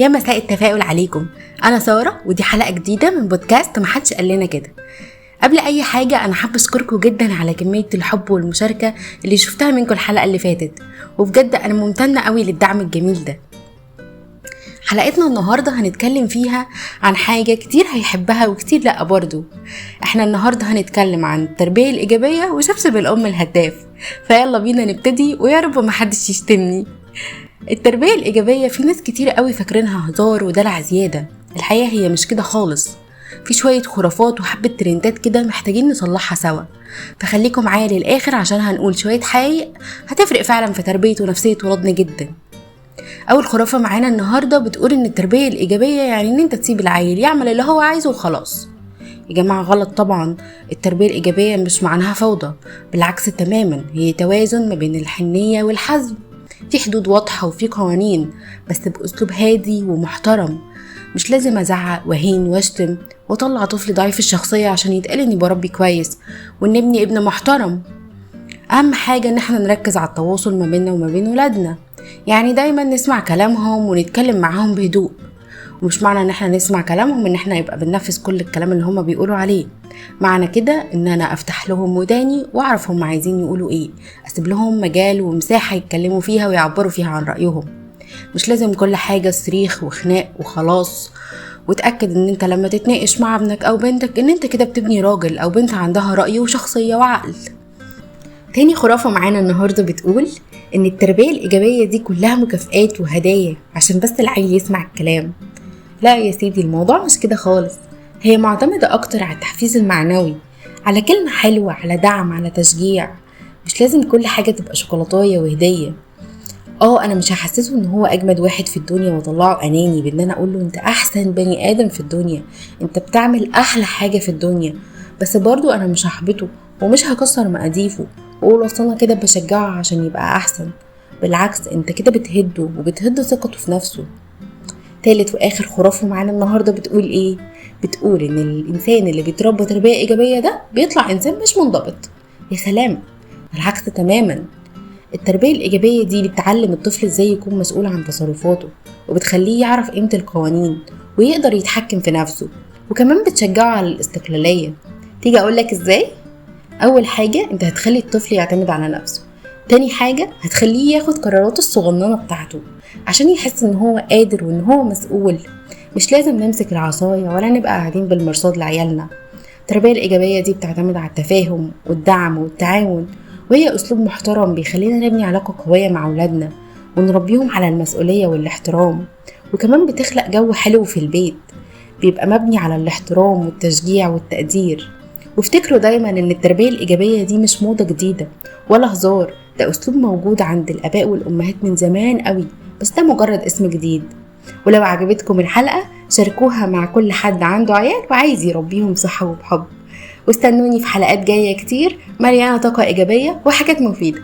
يا مساء التفاؤل عليكم. أنا سارة ودي حلقة جديدة من بودكاست محدش قال لنا كده. قبل أي حاجة أنا حابة أشكركم جدا على كمية الحب والمشاركة اللي شفتها منكم الحلقة اللي فاتت، وبجد أنا ممتنة قوي للدعم الجميل ده. حلقتنا النهاردة هنتكلم فيها عن حاجة كتير هيحبها وكتير لأ برضو. احنا النهاردة هنتكلم عن التربية الإيجابية وشبشب الأم الهداف. فيلا بينا نبتدي ويا رب محدش يشتمني. التربية الإيجابية في ناس كتير قوي فاكرينها هزار ودلع زيادة. الحقيقة هي مش كده خالص، في شوية خرافات وحبة ترندات كده محتاجين نصلحها سوا. فخليكم معايا للآخر عشان هنقول شوية حقائق هتفرق فعلا في تربية ونفسية ولادنا جدا. أول خرافة معانا النهاردة بتقول إن التربية الإيجابية يعني إن أنت تسيب العيل يعمل اللي هو عايزه وخلاص. يا جماعة غلط طبعا، التربية الإيجابية مش معناها فوضى، بالعكس تماما، هي توازن ما بين الحنية والحزم. في حدود واضحة وفي قوانين، بس بأسلوب هادي ومحترم. مش لازم أزعق وهين واشتم وطلع طفل ضعيف الشخصية عشان يتقال إني بربي كويس وإن ابني ابن محترم. أهم حاجة إن احنا نركز على التواصل ما بيننا وما بين ولادنا، يعني دايما نسمع كلامهم ونتكلم معاهم بهدوء. ومش معنى ان احنا نسمع كلامهم ان احنا يبقى بننفذ كل الكلام اللي هما بيقولوا عليه. معنى كده ان انا افتح لهم وداني واعرف هما عايزين يقولوا ايه، اسيب لهم مجال ومساحة يتكلموا فيها ويعبروا فيها عن رأيهم. مش لازم كل حاجة صريخ وخناق وخلاص. وتأكد ان انت لما تتناقش مع ابنك او بنتك ان انت كده بتبني راجل او بنت عندها رأي وشخصية وعقل. تاني خرافة معانا النهاردة بتقول ان التربية الإيجابية دي كلها مكافآت وهدايا عشان بس العيل يسمع الكلام. لا يا سيدي، الموضوع مش كده خالص. هي معتمدة اكتر على التحفيز المعنوي، على كلمة حلوة، على دعم، على تشجيع. مش لازم كل حاجة تبقى شوكولاتاية وهدية. انا مش هحسسه ان هو اجمد واحد في الدنيا واطلعه اناني بان انا اقول له انت احسن بني ادم في الدنيا، انت بتعمل احلى حاجة في الدنيا. بس برضو انا مش هحبطه ومش هكسر مقاديفه واقول اصل انا كده بشجعه عشان يبقى احسن. بالعكس، انت كده بتهده وبتهد ثقته في نفسه. تالت واخر خرافه معانا النهاردة بتقول ايه؟ بتقول ان الانسان اللي بيتربى تربية ايجابية ده بيطلع انسان مش منضبط. يا سلام، العكس تماما. التربية الإيجابية دي بتعلم الطفل ازاي يكون مسؤول عن تصرفاته، وبتخليه يعرف قيمة القوانين ويقدر يتحكم في نفسه، وكمان بتشجعه على الاستقلالية. تيجي أقولك ازاي؟ أول حاجة، انت هتخلي الطفل يعتمد على نفسه. تاني حاجة، هتخليه ياخد قراراته الصغننة بتاعته عشان يحس ان هو قادر وان هو مسؤول. مش لازم نمسك العصاية ولا نبقى قاعدين بالمرصاد لعيالنا. التربية الإيجابية دي بتعتمد على التفاهم والدعم والتعاون، وهي أسلوب محترم بيخلينا نبني علاقة قوية مع أولادنا ونربيهم على المسؤولية والاحترام. وكمان بتخلق جو حلو في البيت بيبقى مبني على الاحترام والتشجيع والتقدير. وافتكروا دايما ان التربية الإيجابية دي مش موضة جديدة ولا هزار، ده أسلوب موجود عند الآباء والأمهات من زمان قوي، بس ده مجرد اسم جديد. ولو عجبتكم الحلقة شاركوها مع كل حد عنده عيال وعايز يربيهم صحة وبحب. واستنوني في حلقات جاية كتير مليانة طاقة إيجابية وحاجات مفيدة.